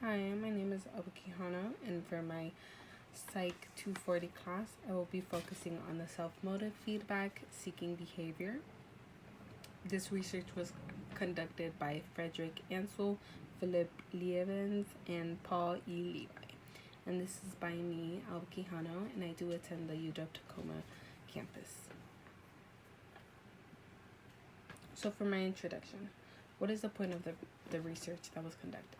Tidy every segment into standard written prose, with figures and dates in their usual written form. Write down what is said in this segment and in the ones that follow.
Hi, my name is Abuki Hana, and for my Psych 240 class, I will be focusing on the self-motive feedback seeking behavior. This research was conducted by Frederick Ansel, Philip Lievens, and Paul E. Levi. And this is by me, Abuki Hana, and I do attend the UW-Tacoma campus. So for my introduction, what is the point of the research that was conducted?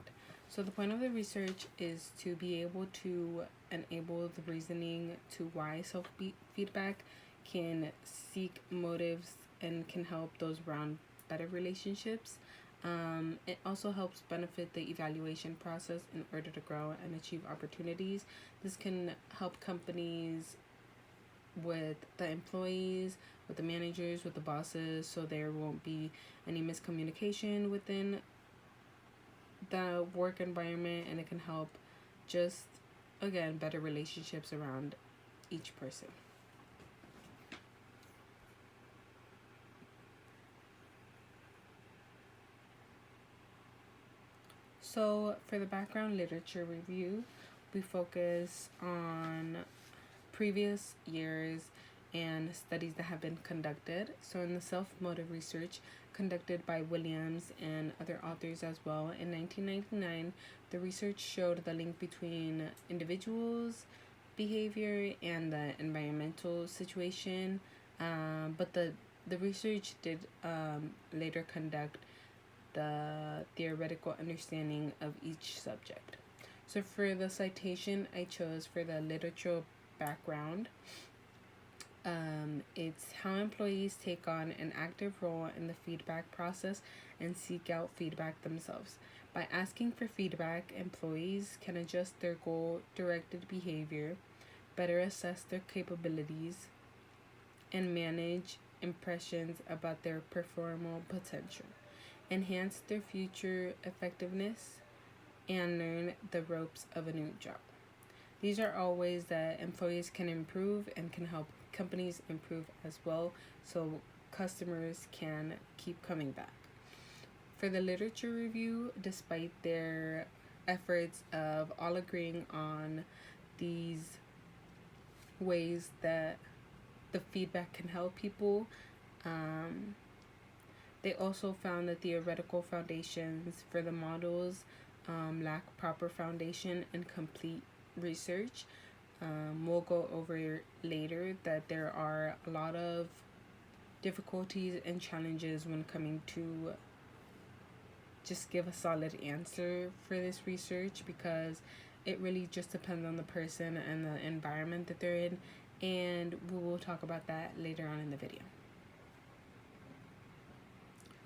So the point of the research is to be able to enable the reasoning to why self-feedback can seek motives and can help those around better relationships. It also helps benefit the evaluation process in order to grow and achieve opportunities. This can help companies with the employees, with the managers, with the bosses, so there won't be any miscommunication within the work environment, and it can help just, again, better relationships around each person. So for the background literature review, we focus on previous years and studies that have been conducted. So in the self-motive research conducted by Williams and other authors as well, in 1999, the research showed the link between individuals' behavior and the environmental situation, but the research did later conduct the theoretical understanding of each subject. So for the citation, I chose for the literature background. It's how employees take on an active role in the feedback process and seek out feedback themselves. By asking for feedback, employees can adjust their goal-directed behavior, better assess their capabilities, and manage impressions about their performance potential, enhance their future effectiveness, and learn the ropes of a new job. These are all ways that employees can improve and can help companies improve as well, so customers can keep coming back. For the literature review, despite their efforts of all agreeing on these ways that the feedback can help people, they also found that theoretical foundations for the models lack proper foundation and complete research. We'll go over later that there are a lot of difficulties and challenges when coming to just give a solid answer for this research, because it really just depends on the person and the environment that they're in, and we will talk about that later on in the video.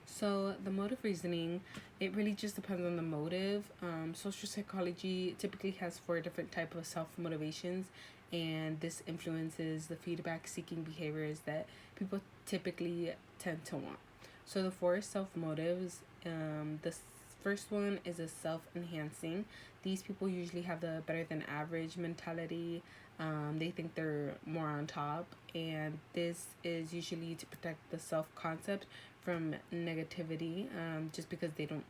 So the motive reasoning, it really just depends on the motive. Social psychology typically has 4 different types of self-motivations, and this influences the feedback-seeking behaviors that people typically tend to want. So the 4 self-motives, the first one is a self-enhancing. These people usually have the better-than-average mentality. They think they're more on top, and this is usually to protect the self-concept from negativity, just because they don't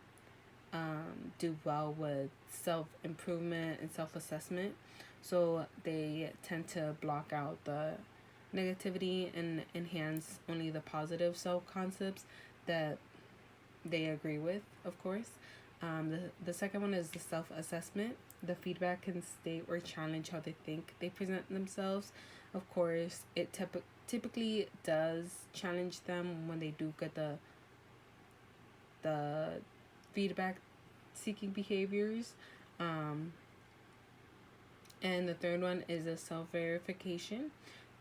do well with self-improvement and self-assessment. So they tend to block out the negativity and enhance only the positive self-concepts that they agree with, of course. The second one is the self-assessment. The feedback can state or challenge how they think they present themselves. Of course, it typically does challenge them when they do get the feedback seeking behaviors. And the third one is a self-verification.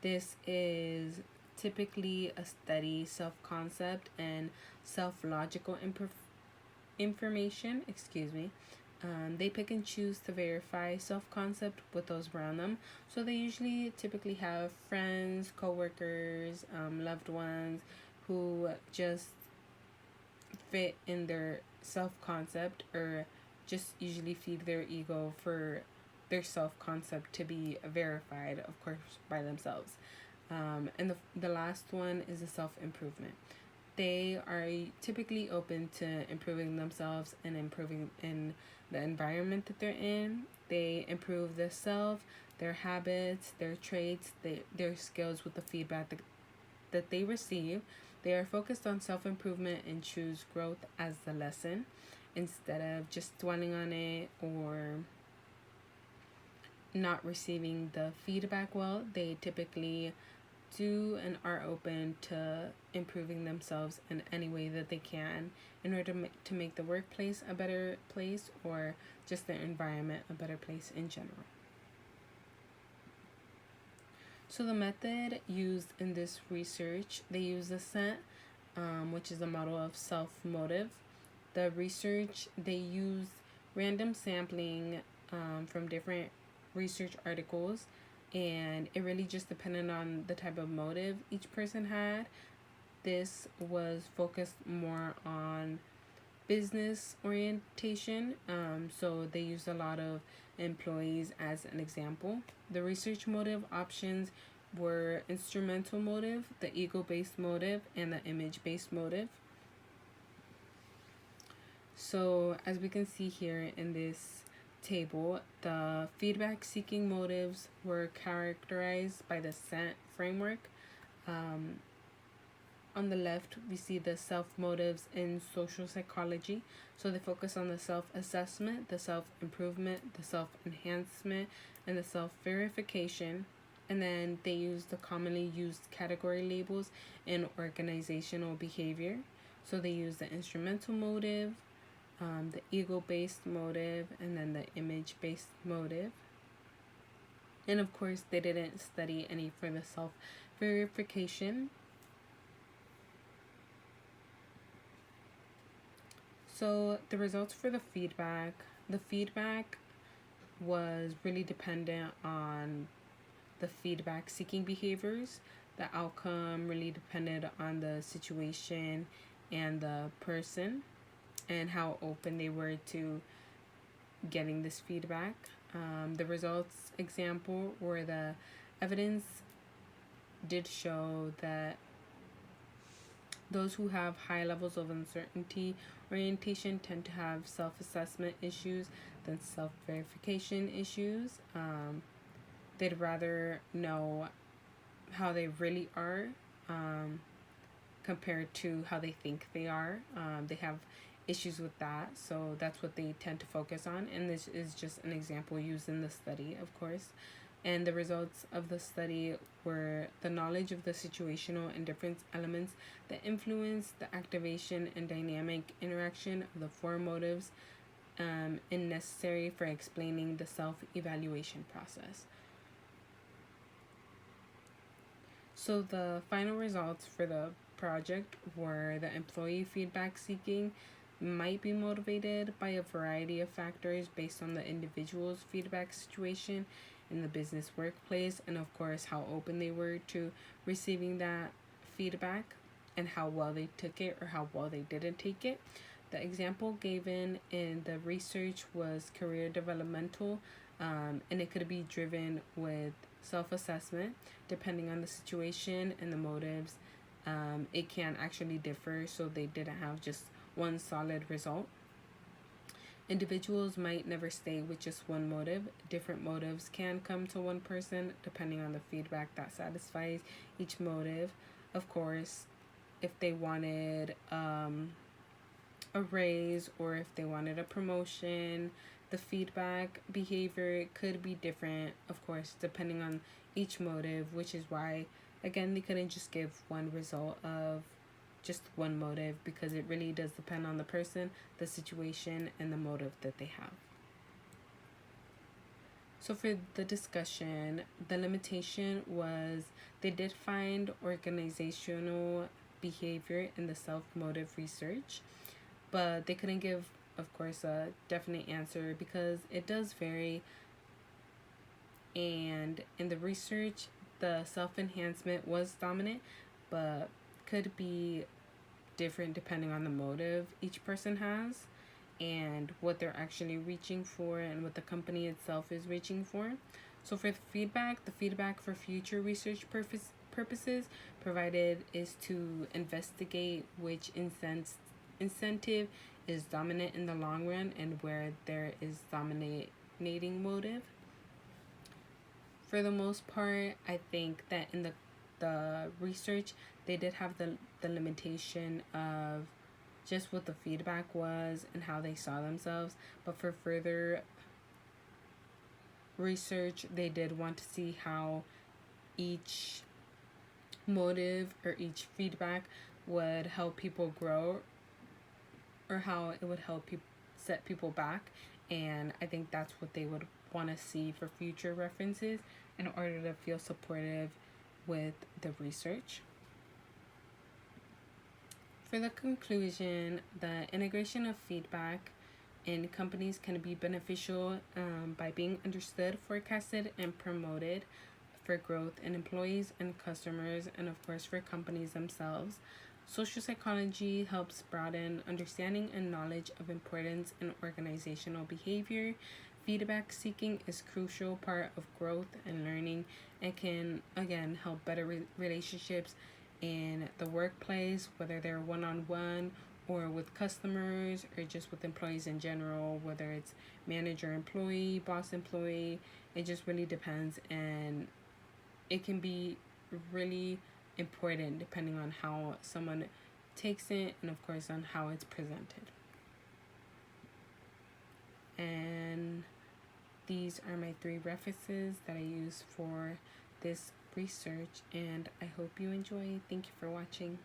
This is typically a steady self-concept and self-logical information. They pick and choose to verify self-concept with those around them. So they usually typically have friends, co-workers, loved ones who just fit in their self-concept, or just usually feed their ego for their self-concept to be verified, of course, by themselves. And the last one is a self-improvement. they are typically open to improving themselves and improving in the environment that they're in. They improve their self, their habits, their traits, their skills with the feedback that they receive. They are focused on self improvement and choose growth as the lesson instead of just dwelling on it or not receiving the feedback well. They typically do and are open to improving themselves in any way that they can in order to make the workplace a better place or just the environment a better place in general. So the method used in this research, they use the SENT, which is a model of self-motive. The research, they use random sampling from different research articles, and it really just depended on the type of motive each person had. This was focused more on business orientation, so they used a lot of employees as an example. The research motive options were instrumental motive, the ego-based motive, and the image-based motive. So as we can see here in this table, the feedback seeking motives were characterized by the SENT framework. On the left, we see the self motives in social psychology. So they focus on the self assessment, the self improvement, the self enhancement, and the self verification. And then they use the commonly used category labels in organizational behavior. So they use the instrumental motive, the ego-based motive, and then the image-based motive. And of course, they didn't study any for the self-verification. So the results for the feedback was really dependent on the feedback-seeking behaviors. The outcome really depended on the situation and the person and how open they were to getting this feedback. The results example were the evidence did show that those who have high levels of uncertainty orientation tend to have self-assessment issues than self-verification issues. They'd rather know how they really are compared to how they think they are. They have issues with that, so that's what they tend to focus on, and this is just an example used in the study, of course. And the results of the study were the knowledge of the situational and different elements that influence the activation and dynamic interaction of the four motives and necessary for explaining the self-evaluation process. So the final results for the project were the employee feedback seeking might be motivated by a variety of factors based on the individual's feedback situation in the business workplace, and of course how open they were to receiving that feedback and how well they took it or how well they didn't take it. The example given in the research was career developmental, and it could be driven with self-assessment depending on the situation and the motives. It can actually differ, so they didn't have just one solid result. Individuals might never stay with just one motive. Different motives can come to one person depending on the feedback that satisfies each motive. Of course, if they wanted a raise or if they wanted a promotion, the feedback behavior could be different, of course, depending on each motive, which is why, again, they couldn't just give one result of just one motive, because it really does depend on the person, the situation, and the motive that they have. So for the discussion, the limitation was they did find organizational behavior in the self-motive research, but they couldn't give, of course, a definite answer because it does vary. And in the research, the self-enhancement was dominant, but could be different depending on the motive each person has and what they're actually reaching for and what the company itself is reaching for. So for the feedback for future research purposes provided is to investigate which incentive is dominant in the long run and where there is dominating motive. For the most part, I think that in the research, they did have the limitation of just what the feedback was and how they saw themselves. But for further research, they did want to see how each motive or each feedback would help people grow, or how it would help people set people back. And I think that's what they would want to see for future references in order to feel supportive with the research. For the conclusion, the integration of feedback in companies can be beneficial by being understood, forecasted, and promoted for growth in employees and customers, and of course for companies themselves. Social psychology helps broaden understanding and knowledge of importance in organizational behavior. Feedback seeking is a crucial part of growth and learning and can again help better relationships in the workplace, whether they're one-on-one or with customers or just with employees in general, whether it's manager employee, boss employee. It just really depends, and it can be really important depending on how someone takes it and of course on how it's presented. And these are my 3 references that I use for this research, and I hope you enjoy. Thank you for watching.